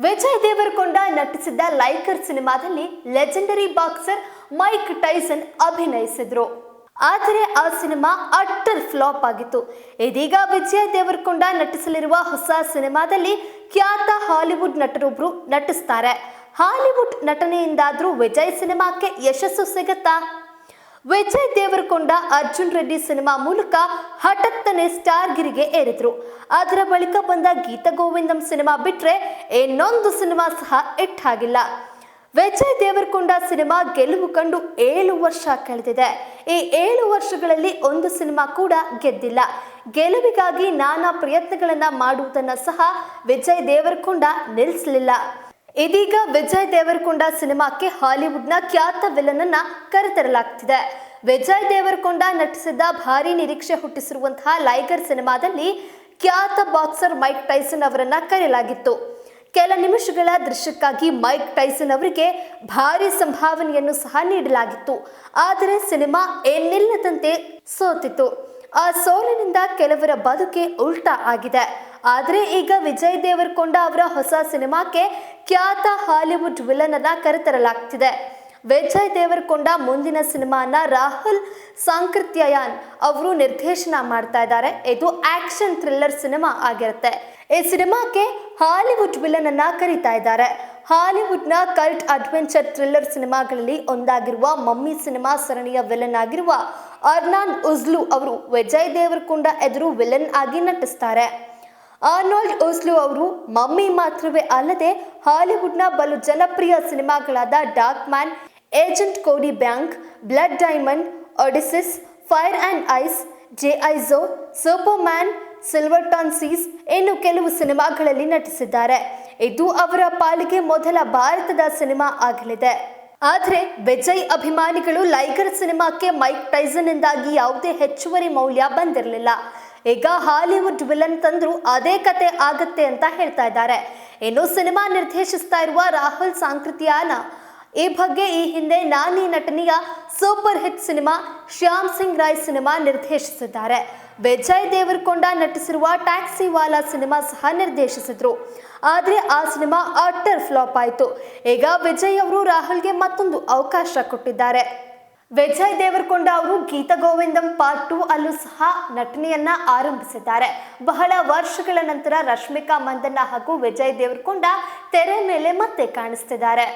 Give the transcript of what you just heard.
Vijay Deverakonda ನಟಿಸಿದ್ದ liker ಸಿನಿಮಾದಲ್ಲಿ legendary boxer mic Tyson ಅಭಿನಯಿಸಿದ್ರು. ಆದರೆ ಆ ಸಿನಿಮಾ ಅಟ್ಟರ್ ಫ್ಲಾಪ್ ಆಗಿತ್ತು. ಇದೀಗ ವಿಜಯ್ ದೇವರಕೊಂಡ ನಟಿಸಲಿರುವ ಹೊಸ ಸಿನಿಮಾದಲ್ಲಿ ಖ್ಯಾತ ಹಾಲಿವುಡ್ ನಟರೊಬ್ಬರು ನಟಿಸ್ತಾರೆ. ಹಾಲಿವುಡ್ ನಟನೆಯಿಂದಾದ್ರೂ ವಿಜಯ್ ಸಿನಿಮಾಕ್ಕೆ ಯಶಸ್ಸು ಸಿಗುತ್ತಾ? ವಿಜಯ್ ದೇವರಕೊಂಡ ಅರ್ಜುನ್ ರೆಡ್ಡಿ ಸಿನಿಮಾ ಮೂಲಕ ಹಠಾತ್ತನೆ ಸ್ಟಾರ್ ಗಿರಿಗೆ ಏರಿದ್ರು. ಅದರ ಬಳಿಕ ಬಂದ ಗೀತ ಗೋವಿಂದಂ ಸಿನಿಮಾ ಬಿಟ್ರೆ ಇನ್ನೊಂದು ಸಿನಿಮಾ ಸಹ ಇಟ್ಟಾಗಿಲ್ಲ. ವಿಜಯ್ ದೇವರಕೊಂಡ ಸಿನಿಮಾ ಗೆಲುವು ಕಂಡು 7 ವರ್ಷ ಕಳೆದಿದೆ. ಈ 7 ವರ್ಷಗಳಲ್ಲಿ ಒಂದು ಸಿನಿಮಾ ಕೂಡ ಗೆದ್ದಿಲ್ಲ. ಗೆಲುವಿಗಾಗಿ ನಾನಾ ಪ್ರಯತ್ನಗಳನ್ನ ಮಾಡುವುದನ್ನ ಸಹ ವಿಜಯ್ ದೇವರಕೊಂಡ ನಿಲ್ಲಿಸಲಿಲ್ಲ. ಇದೀಗ ವಿಜಯ್ ದೇವರಕೊಂಡ ಸಿನಿಮಾಕ್ಕೆ ಹಾಲಿವುಡ್ನ ಖ್ಯಾತ ವಿಲನ್ ಅನ್ನ ಕರೆತರಲಾಗ್ತಿದೆ. ವಿಜಯ್ ದೇವರಕೊಂಡ ನಟಿಸಿದ್ದ ಭಾರಿ ನಿರೀಕ್ಷೆ ಹುಟ್ಟಿಸಿರುವಂತಹ ಲೈಗರ್ ಸಿನಿಮಾದಲ್ಲಿ ಖ್ಯಾತ ಬಾಕ್ಸರ್ ಮೈಕ್ ಟೈಸನ್ ಅವರನ್ನ ಕರೆಯಲಾಗಿತ್ತು. ಕೆಲ ನಿಮಿಷಗಳ ದೃಶ್ಯಕ್ಕಾಗಿ ಮೈಕ್ ಟೈಸನ್ ಅವರಿಗೆ ಭಾರಿ ಸಂಭಾವನೆಯನ್ನು ಸಹ ನೀಡಲಾಗಿತ್ತು. ಆದರೆ ಸಿನಿಮಾ ಎನ್ನಿಲ್ಲದಂತೆ ಸೋತಿತು. ಆ ಸೋಲಿನಿಂದ ಕೆಲವರ ಬದುಕೆ ಉಲ್ಟಾ ಆಗಿದೆ. ಆದರೆ ಈಗ ವಿಜಯ್ ದೇವರಕೊಂಡ ಅವರ ಹೊಸ ಸಿನಿಮಾಕ್ಕೆ ಖ್ಯಾತ ಹಾಲಿವುಡ್ ವಿಲನ್ ಅನ್ನ ಕರೆತರಲಾಗ್ತಿದೆ. ವಿಜಯ್ ದೇವರಕೊಂಡ ಮುಂದಿನ ಸಿನಿಮಾನ ರಾಹುಲ್ ಸಾಂಕೃತ್ಯಯಾನ್ ಅವರು ನಿರ್ದೇಶನ ಮಾಡ್ತಾ ಇದ್ದಾರೆ. ಇದು ಆಕ್ಷನ್ ಥ್ರಿಲ್ಲರ್ ಸಿನಿಮಾ ಆಗಿರುತ್ತೆ. ಈ ಸಿನಿಮಾಕ್ಕೆ ಹಾಲಿವುಡ್ ವಿಲನ್ ಅನ್ನ ಕರೀತಾ ಇದ್ದಾರೆ. ಹಾಲಿವುಡ್ನ ಕಲ್ಟ್ ಅಡ್ವೆಂಚರ್ ಥ್ರಿಲ್ಲರ್ ಸಿನಿಮಾಗಳಲ್ಲಿ ಒಂದಾಗಿರುವ ಮಮ್ಮಿ ಸಿನಿಮಾ ಸರಣಿಯ ವಿಲನ್ ಆಗಿರುವ ಅರ್ನಾನ್ ಉಜ್ಲು ಅವರು ವಿಜಯ್ ದೇವರಕೊಂಡ ಎದುರು ವಿಲನ್ ಆಗಿ ನಟಿಸ್ತಾರೆ. ಆರ್ನಾಲ್ಡ್ ಉಜ್ಲು ಅವರು ಮಮ್ಮಿ ಮಾತ್ರವೇ ಅಲ್ಲದೆ ಹಾಲಿವುಡ್ನ ಬಲು ಜನಪ್ರಿಯ ಸಿನಿಮಾಗಳಾದ Darkman, Agent Cody Bank, Blood Diamond, ಒಡಿಸಿಸ್, Fire and Ice, G I Joe, Superman, Silverton Siege ಇನ್ನು ಕೆಲವು ಸಿನಿಮಾಗಳಲ್ಲಿ ನಟಿಸಿದ್ದಾರೆ. ಇದು ಅವರ ಪಾಲಿಗೆ ಮೊದಲ ಭಾರತದ ಸಿನಿಮಾ ಆಗಲಿದೆ. ಆದರೆ ವಿಜಯ್ ಅಭಿಮಾನಿಗಳು ಲೈಗರ್ ಸಿನಿಮಾಕ್ಕೆ ಮೈಕ್ ಟೈಸನ್ ಇಂದಾಗಿ ಯಾವುದೇ ಹೆಚ್ಚುವರಿ ಮೌಲ್ಯ ಬಂದಿರಲಿಲ್ಲ. ಈಗ ಹಾಲಿವುಡ್ ವಿಲನ್ ತಂದ್ರು ಅದೇ ಕತೆ ಆಗತ್ತೆ ಅಂತ ಹೇಳ್ತಾ ಇದ್ದಾರೆ. ಇನ್ನು ಸಿನಿಮಾ ನಿರ್ದೇಶಿಸ್ತಾ ಇರುವ ರಾಹುಲ್ ಸಾಂಕೃತ್ಯಾನ ಈ ಬಗ್ಗೆ ಈ ಹಿಂದೆ ನಾನಿ ನಟನೆಯ super hit cinema Shyam Singh Roy cinema ನಿರ್ದೇಶಿಸಿದ್ದಾರೆ. ವಿಜಯ್ ದೇವರಕೊಂಡ ನಟಿಸಿರುವ ಟ್ಯಾಕ್ಸಿ ವಾಲಾ ಸಿನಿಮಾ ಸಹ ನಿರ್ದೇಶಿಸಿದ್ರು. ಆದರೆ ಆ ಸಿನಿಮಾ ಅಟ್ಟರ್ ಫ್ಲಾಪ್ ಆಯಿತು. ಈಗ ವಿಜಯ್ ಅವರು ರಾಹುಲ್ಗೆ ಮತ್ತೊಂದು ಅವಕಾಶ ಕೊಟ್ಟಿದ್ದಾರೆ. ವಿಜಯ್ ದೇವರಕೊಂಡ ಅವರು ಗೀತ ಗೋವಿಂದಂ ಪಾರ್ಟ್ 2 ಅಲ್ಲೂ ಸಹ ನಟನೆಯನ್ನ ಆರಂಭಿಸಿದ್ದಾರೆ. ಬಹಳ ವರ್ಷಗಳ ನಂತರ ರಶ್ಮಿಕಾ ಮಂದಣ್ಣ ಹಾಗೂ ವಿಜಯ್ ದೇವರಕೊಂಡ ತೆರೆ ಮೇಲೆ ಮತ್ತೆ ಕಾಣಿಸ್ತಿದ್ದಾರೆ.